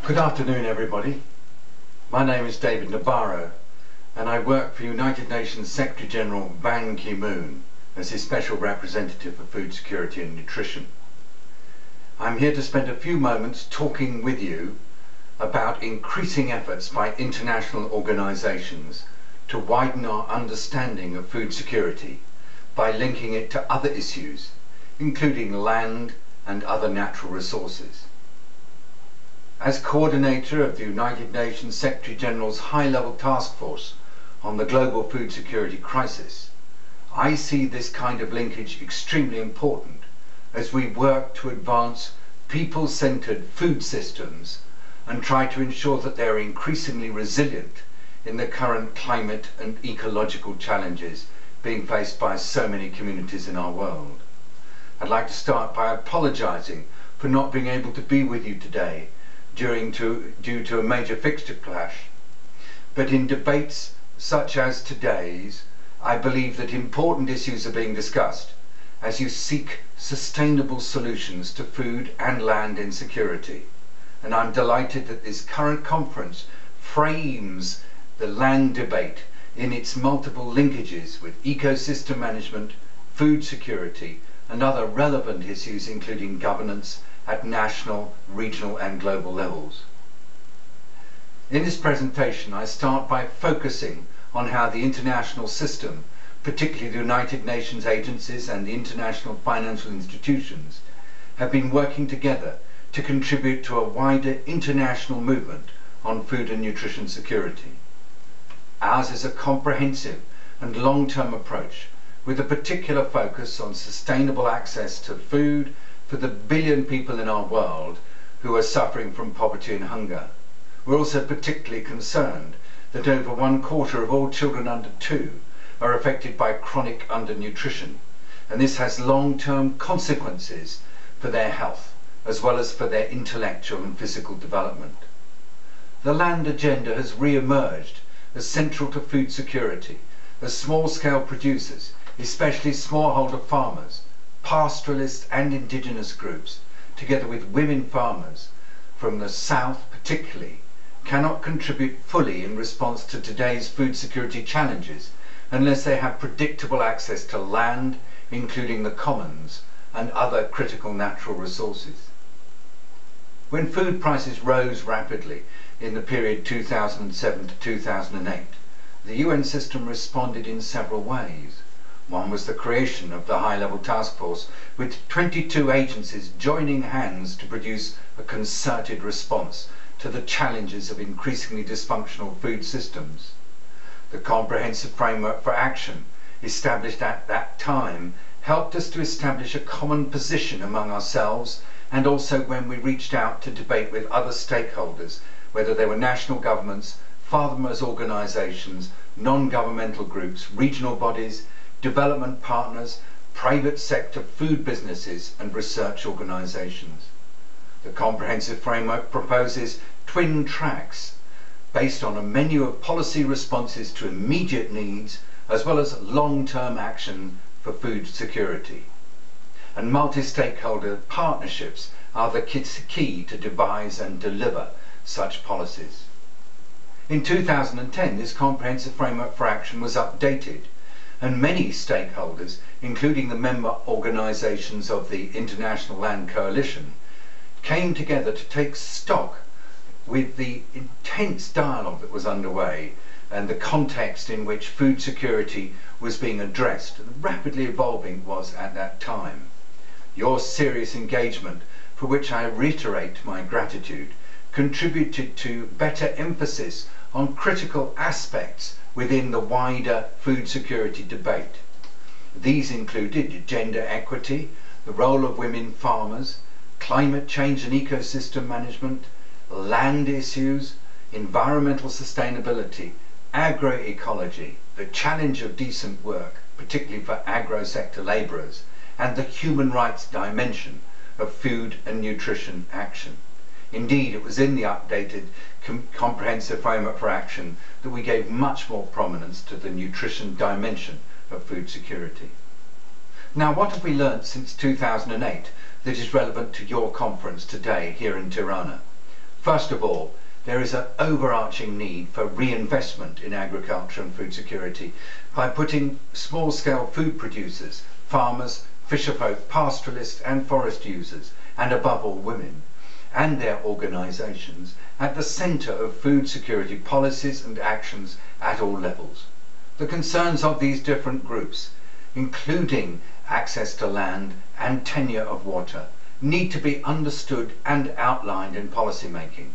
Good afternoon, everybody. My name is David Nabarro, and I work for United Nations Secretary General Ban Ki-moon as his Special Representative for Food Security and Nutrition. I'm here to spend a few moments talking with you about increasing efforts by international organisations to widen our understanding of food security by linking it to other issues, including land and other natural resources. As coordinator of the United Nations Secretary General's high-level task force on the global food security crisis, I see this kind of linkage extremely important as we work to advance people-centred food systems and try to ensure that they are increasingly resilient in the current climate and ecological challenges being faced by so many communities in our world. I'd like to start by apologising for not being able to be with you today due to a major fixture clash. But in debates such as today's, I believe that important issues are being discussed as you seek sustainable solutions to food and land insecurity. And I'm delighted that this current conference frames the land debate in its multiple linkages with ecosystem management, food security, and other relevant issues including governance at national, regional and global levels. In this presentation, I start by focusing on how the international system, particularly the United Nations agencies and the international financial institutions, have been working together to contribute to a wider international movement on food and nutrition security. Ours is a comprehensive and long-term approach with a particular focus on sustainable access to food for the billion people in our world who are suffering from poverty and hunger. We're also particularly concerned that over 1/4 of all children under 2 are affected by chronic undernutrition, and this has long-term consequences for their health as well as for their intellectual and physical development. The land agenda has re-emerged as central to food security as small-scale producers, especially smallholder farmers, pastoralists and indigenous groups, together with women farmers from the south particularly, cannot contribute fully in response to today's food security challenges unless they have predictable access to land, including the commons and other critical natural resources. When food prices rose rapidly in the period 2007 to 2008, the UN system responded in several ways. One was the creation of the high-level task force, with 22 agencies joining hands to produce a concerted response to the challenges of increasingly dysfunctional food systems. The comprehensive framework for action established at that time helped us to establish a common position among ourselves, and also when we reached out to debate with other stakeholders, whether they were national governments, farmers' organisations, non-governmental groups, regional bodies, development partners, private sector food businesses and research organisations. The comprehensive framework proposes twin tracks based on a menu of policy responses to immediate needs as well as long-term action for food security. And multi-stakeholder partnerships are the key to devise and deliver such policies. In 2010, this comprehensive framework for action was updated, and many stakeholders, including the member organisations of the International Land Coalition, came together to take stock with the intense dialogue that was underway and the context in which food security was being addressed and rapidly evolving was at that time. Your serious engagement, for which I reiterate my gratitude, contributed to better emphasis on critical aspects within the wider food security debate. These included gender equity, the role of women farmers, climate change and ecosystem management, land issues, environmental sustainability, agroecology, the challenge of decent work, particularly for agro-sector labourers, and the human rights dimension of food and nutrition action. Indeed, it was in the updated comprehensive framework for action that we gave much more prominence to the nutrition dimension of food security. Now, what have we learnt since 2008 that is relevant to your conference today here in Tirana? First of all, there is an overarching need for reinvestment in agriculture and food security by putting small-scale food producers, farmers, fisherfolk, pastoralists and forest users, and above all women, and their organisations at the centre of food security policies and actions at all levels. The concerns of these different groups, including access to land and tenure of water, need to be understood and outlined in policy making.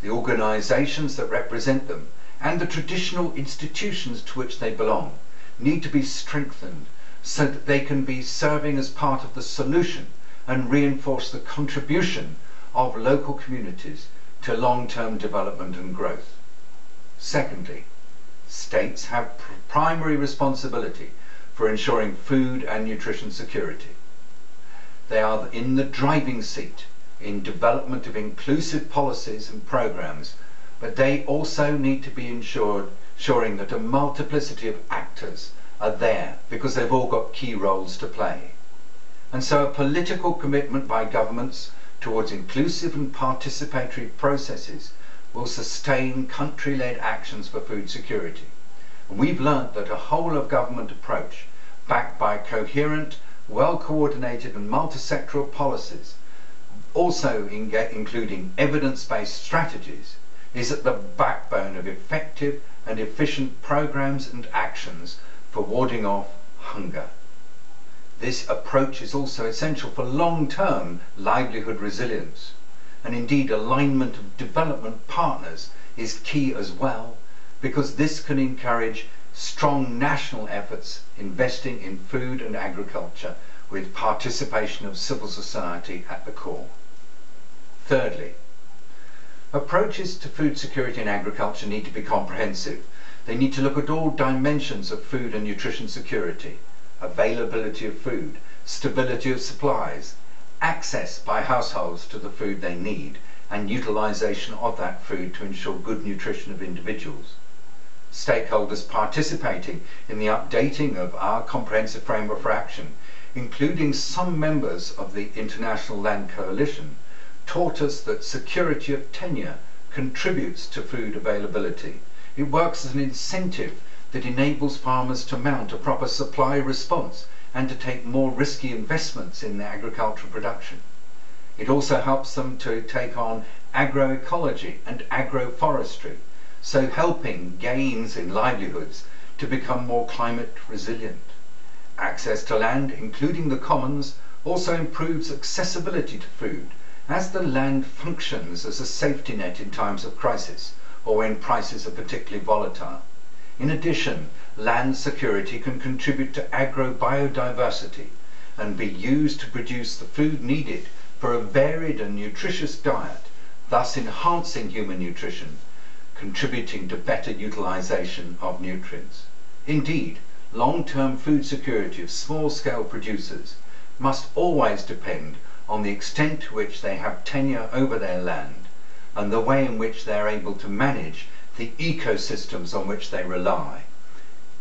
The organisations that represent them and the traditional institutions to which they belong need to be strengthened so that they can be serving as part of the solution and reinforce the contribution of local communities to long-term development and growth. Secondly, states have primary responsibility for ensuring food and nutrition security. They are in the driving seat in development of inclusive policies and programs, but they also need to be ensuring that a multiplicity of actors are there because they've all got key roles to play. And so a political commitment by governments towards inclusive and participatory processes will sustain country-led actions for food security. And we've learnt that a whole-of-government approach backed by coherent, well-coordinated and multi-sectoral policies, also including evidence-based strategies, is at the backbone of effective and efficient programs and actions for warding off hunger. This approach is also essential for long-term livelihood resilience, and indeed alignment of development partners is key as well, because this can encourage strong national efforts investing in food and agriculture with participation of civil society at the core. Thirdly, approaches to food security and agriculture need to be comprehensive. They need to look at all dimensions of food and nutrition security: availability of food, stability of supplies, access by households to the food they need, and utilisation of that food to ensure good nutrition of individuals. Stakeholders participating in the updating of our comprehensive framework for action, including some members of the International Land Coalition, taught us that security of tenure contributes to food availability. It works as an incentive that enables farmers to mount a proper supply response and to take more risky investments in their agricultural production. It also helps them to take on agroecology and agroforestry, so helping gains in livelihoods to become more climate resilient. Access to land, including the commons, also improves accessibility to food, as the land functions as a safety net in times of crisis or when prices are particularly volatile. In addition, land security can contribute to agro-biodiversity and be used to produce the food needed for a varied and nutritious diet, thus enhancing human nutrition, contributing to better utilisation of nutrients. Indeed, long-term food security of small-scale producers must always depend on the extent to which they have tenure over their land and the way in which they are able to manage the ecosystems on which they rely,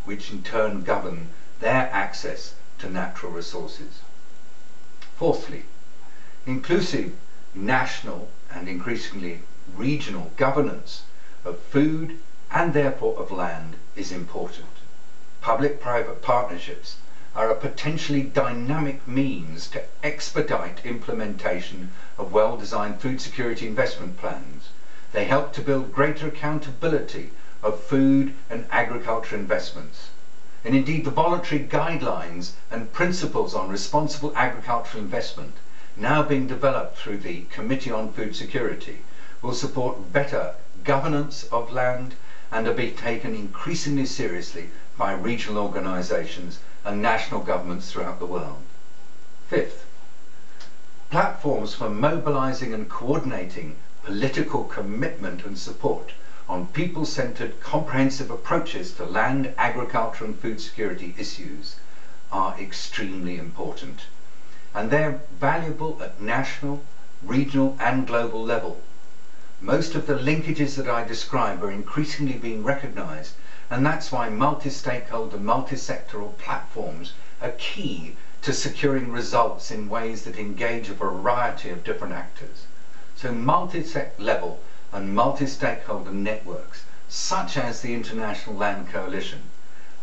which in turn govern their access to natural resources. Fourthly, inclusive national and increasingly regional governance of food and therefore of land is important. Public-private partnerships are a potentially dynamic means to expedite implementation of well-designed food security investment plans. They help to build greater accountability of food and agriculture investments. And indeed, the voluntary guidelines and principles on responsible agricultural investment, now being developed through the Committee on Food Security, will support better governance of land and are being taken increasingly seriously by regional organisations and national governments throughout the world. Fifth, platforms for mobilising and coordinating political commitment and support on people-centred comprehensive approaches to land, agriculture and food security issues are extremely important. And they're valuable at national, regional and global level. Most of the linkages that I describe are increasingly being recognised, and that's why multi-stakeholder, multi-sectoral platforms are key to securing results in ways that engage a variety of different actors. So multi-level and multi-stakeholder networks, such as the International Land Coalition,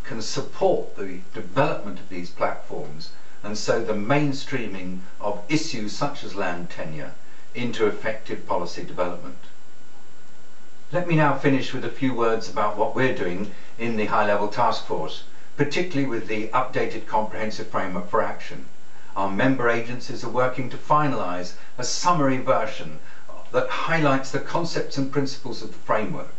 can support the development of these platforms and so the mainstreaming of issues such as land tenure into effective policy development. Let me now finish with a few words about what we're doing in the high-level task force, particularly with the updated comprehensive framework for action. Our member agencies are working to finalise a summary version that highlights the concepts and principles of the framework,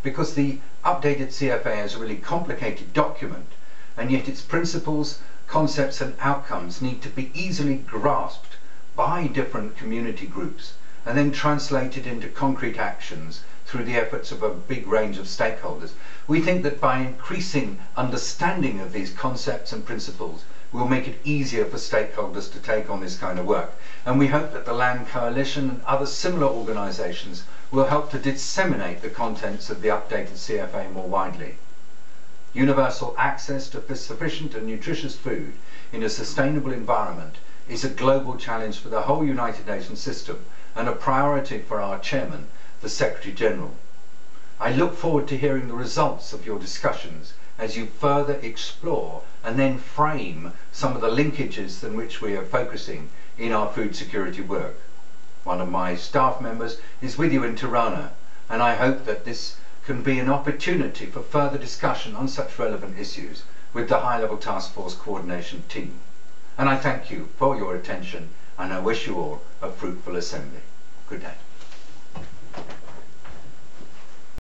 because the updated CFA is a really complicated document, and yet its principles, concepts and outcomes need to be easily grasped by different community groups and then translated into concrete actions through the efforts of a big range of stakeholders. We think that by increasing understanding of these concepts and principles, we'll make it easier for stakeholders to take on this kind of work. And we hope that the Land Coalition and other similar organisations will help to disseminate the contents of the updated CFA more widely. Universal access to sufficient and nutritious food in a sustainable environment is a global challenge for the whole United Nations system and a priority for our chairman, the Secretary General. I look forward to hearing the results of your discussions as you further explore and then frame some of the linkages in which we are focusing in our food security work. One of my staff members is with you in Tirana, and I hope that this can be an opportunity for further discussion on such relevant issues with the high-level task force coordination team. And I thank you for your attention, and I wish you all a fruitful assembly. Good day.